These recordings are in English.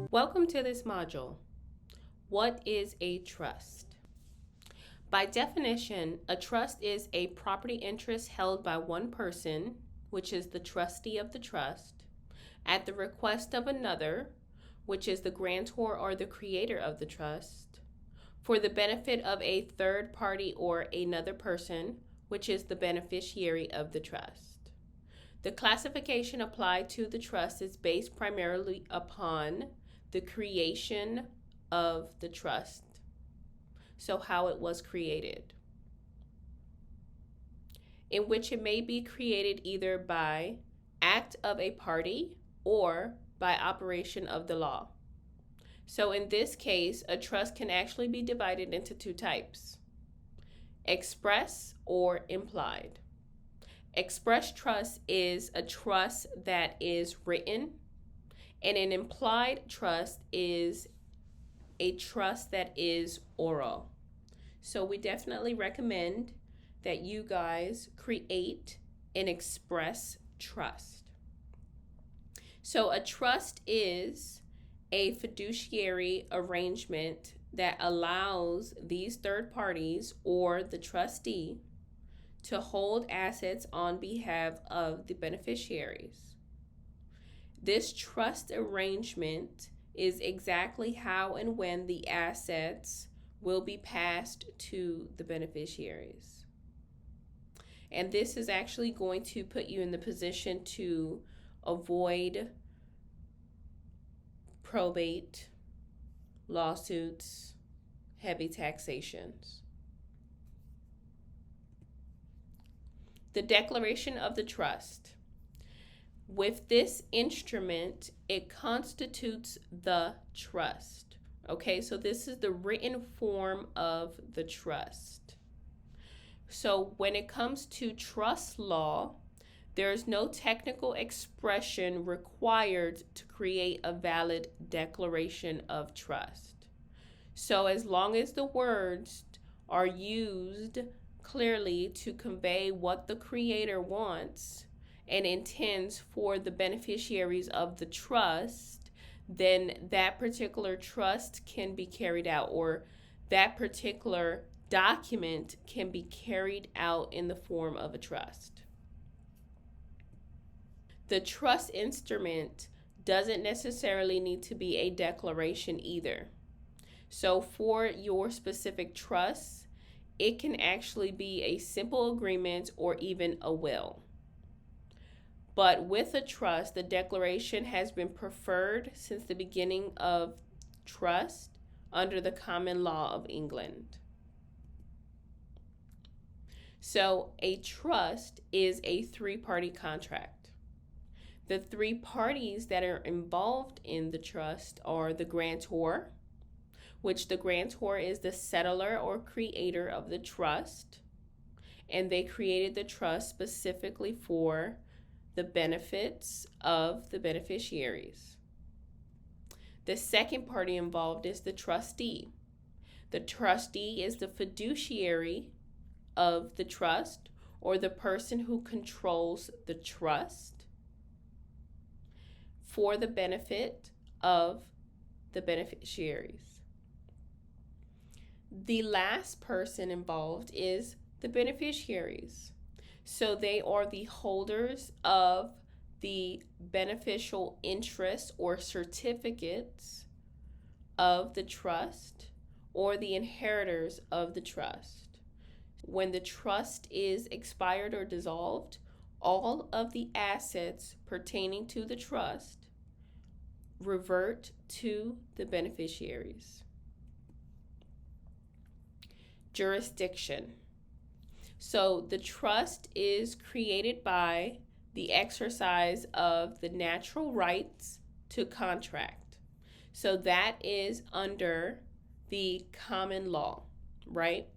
Welcome to this module. What is a trust? By definition, a trust is a property interest held by one person, which is the trustee of the trust, at the request of another, which is the grantor or the creator of the trust, for the benefit of a third party or another person, which is the beneficiary of the trust. The classification applied to the trust is based primarily upon the creation of the trust, so how it was created, in which it may be created either by act of a party or by operation of the law. So in this case, a trust can actually be divided into two types: express or implied. Express trust is a trust that is written, and an implied trust is a trust that is oral. So we definitely recommend that you guys create an express trust. So a trust is a fiduciary arrangement that allows these third parties or the trustee to hold assets on behalf of the beneficiaries. This trust arrangement is exactly how and when the assets will be passed to the beneficiaries. And this is actually going to put you in the position to avoid probate, lawsuits, heavy taxations. The declaration of the trust. With this instrument, it constitutes the trust. Okay, so this is the written form of the trust. So when it comes to trust law, there is no technical expression required to create a valid declaration of trust. So as long as the words are used clearly to convey what the creator wants and intends for the beneficiaries of the trust, then that particular trust can be carried out, or that particular document can be carried out in the form of a trust. The trust instrument doesn't necessarily need to be a declaration either. So for your specific trust, it can actually be a simple agreement or even a will. But with a trust, the declaration has been preferred since the beginning of trust under the common law of England. So a trust is a three-party contract. The three parties that are involved in the trust are the grantor, which the grantor is the settlor or creator of the trust, and they created the trust specifically for the benefits of the beneficiaries. The second party involved is the trustee. The trustee is the fiduciary of the trust, or the person who controls the trust for the benefit of the beneficiaries. The last person involved is the beneficiaries. So they are the holders of the beneficial interests or certificates of the trust, or the inheritors of the trust. When the trust is expired or dissolved, all of the assets pertaining to the trust revert to the beneficiaries. Jurisdiction. So the trust is created by the exercise of the natural rights to contract. So that is under the common law, right?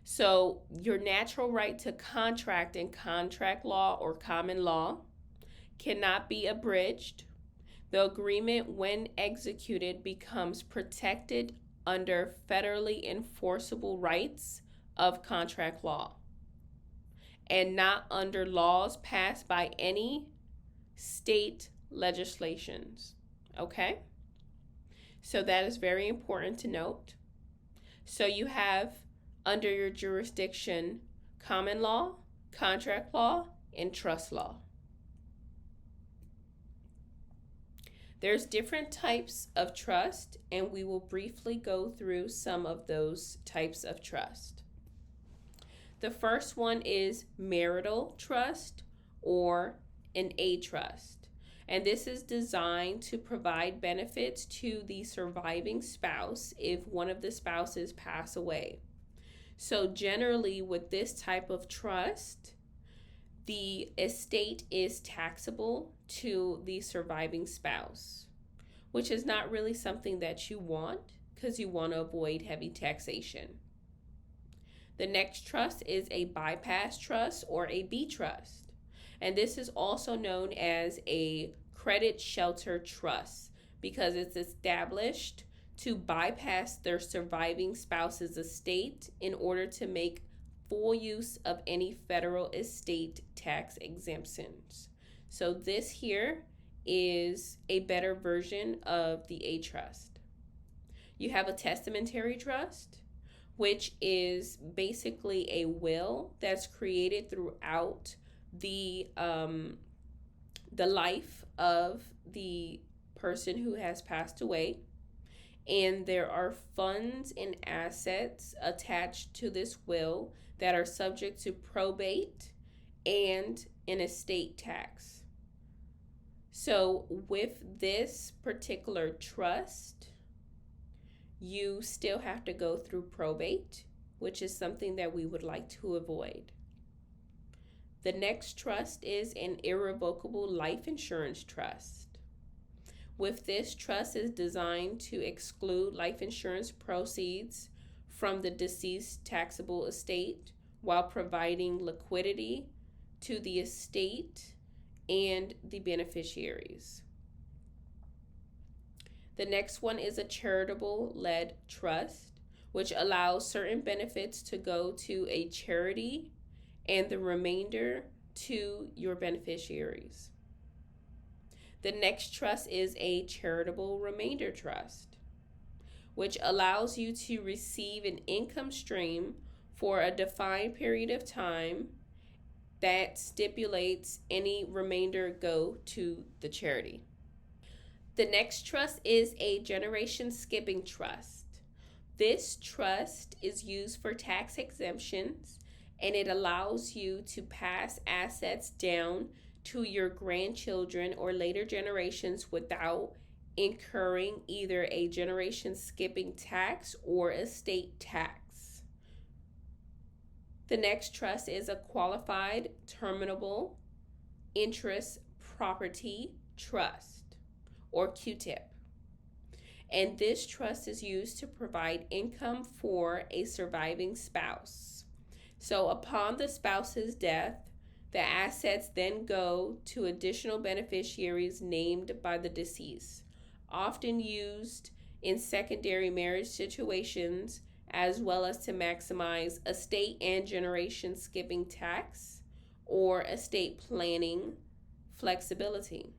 So your natural right to contract in contract law or common law cannot be abridged. The agreement, when executed, becomes protected under federally enforceable rights of contract law. and not under laws passed by any state legislations. Okay? So that is very important to note. So you have under your jurisdiction common law, contract law, and trust law. There's different types of trust, and we will briefly go through some of those types of trust. The first one is marital trust or an A trust. And this is designed to provide benefits to the surviving spouse if one of the spouses pass away. So generally with this type of trust, the estate is taxable to the surviving spouse, which is not really something that you want because you want to avoid heavy taxation. The next trust is a bypass trust or a B trust. And this is also known as a credit shelter trust because it's established to bypass their surviving spouse's estate in order to make full use of any federal estate tax exemptions. So this here is a better version of the A trust. You have a testamentary trust, which is basically a will that's created throughout the life of the person who has passed away. And there are funds and assets attached to this will that are subject to probate and an estate tax. So with this particular trust, you still have to go through probate, which is something that we would like to avoid. The next trust is an irrevocable life insurance trust. With this, trust is designed to exclude life insurance proceeds from the deceased taxable estate while providing liquidity to the estate and the beneficiaries. The next one is a charitable-led trust, which allows certain benefits to go to a charity and the remainder to your beneficiaries. The next trust is a charitable remainder trust, which allows you to receive an income stream for a defined period of time that stipulates any remainder go to the charity. The next trust is a generation skipping trust. This trust is used for tax exemptions, and it allows you to pass assets down to your grandchildren or later generations without incurring either a generation skipping tax or estate tax. The next trust is a qualified terminable interest property trust or QTIP. And this trust is used to provide income for a surviving spouse. So upon the spouse's death, the assets then go to additional beneficiaries named by the deceased, often used in secondary marriage situations, as well as to maximize estate and generation skipping tax or estate planning flexibility.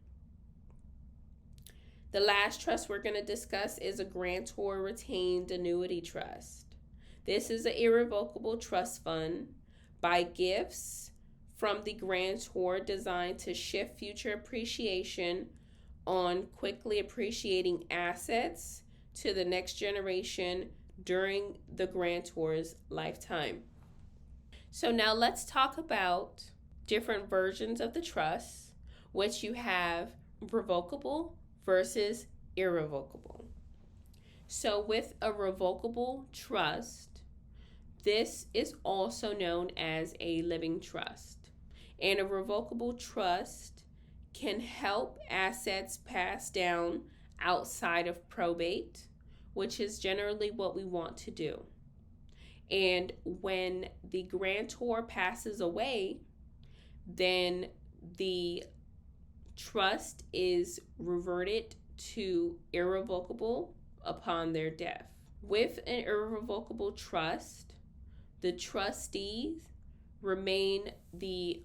The last trust we're going to discuss is a grantor retained annuity trust. This is an irrevocable trust fund by gifts from the grantor designed to shift future appreciation on quickly appreciating assets to the next generation during the grantor's lifetime. So now let's talk about different versions of the trust, which you have revocable versus irrevocable. So with a revocable trust, this is also known as a living trust. And a revocable trust can help assets pass down outside of probate, which is generally what we want to do. And when the grantor passes away, then the trust is reverted to irrevocable upon their death. With an irrevocable trust, the trustees remain the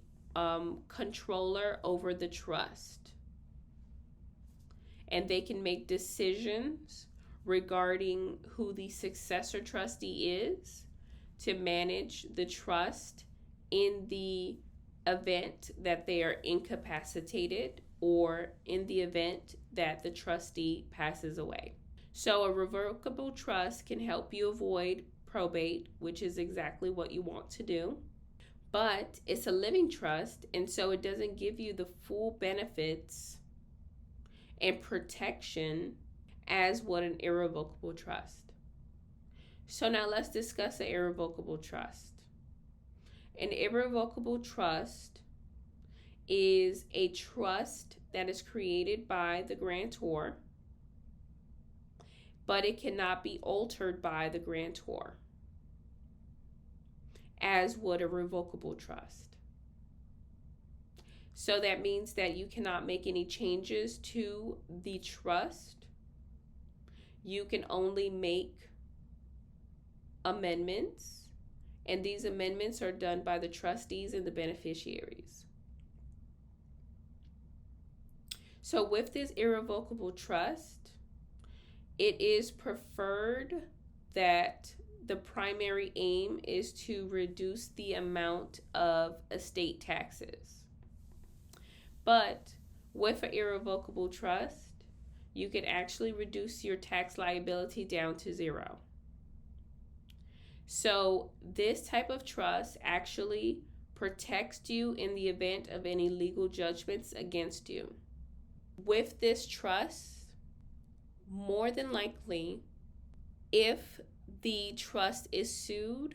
controller over the trust. And they can make decisions regarding who the successor trustee is to manage the trust in the event that they are incapacitated or in the event that the trustee passes away. So a revocable trust can help you avoid probate, which is exactly what you want to do. But it's a living trust, and so it doesn't give you the full benefits and protection as what an irrevocable trust. So now let's discuss an irrevocable trust. An irrevocable trust is a trust that is created by the grantor, but it cannot be altered by the grantor, as would a revocable trust. So that means that you cannot make any changes to the trust. You can only make amendments, and these amendments are done by the trustees and the beneficiaries. So with this irrevocable trust, it is preferred that the primary aim is to reduce the amount of estate taxes. But with an irrevocable trust, you can actually reduce your tax liability down to 0. So this type of trust actually protects you in the event of any legal judgments against you. With this trust, more than likely, if the trust is sued,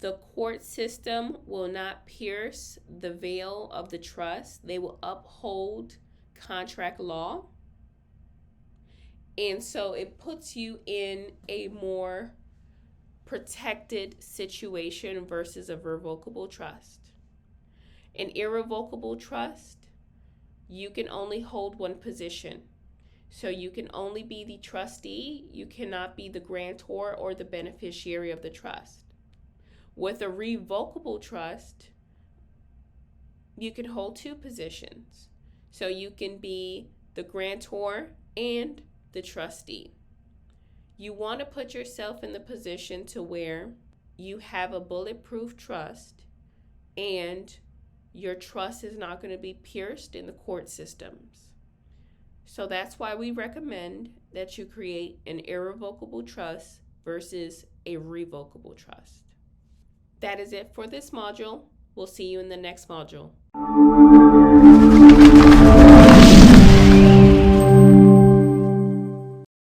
the court system will not pierce the veil of the trust. They will uphold contract law. And so it puts you in a more protected situation versus a revocable trust. An irrevocable trust, you can only hold one position. So you can only be the trustee. You cannot be the grantor or the beneficiary of the trust. With a revocable trust, you can hold 2 positions. So you can be the grantor and the trustee. You want to put yourself in the position to where you have a bulletproof trust and your trust is not going to be pierced in the court systems. So that's why we recommend that you create an irrevocable trust versus a revocable trust. That is it for this module. We'll see you in the next module.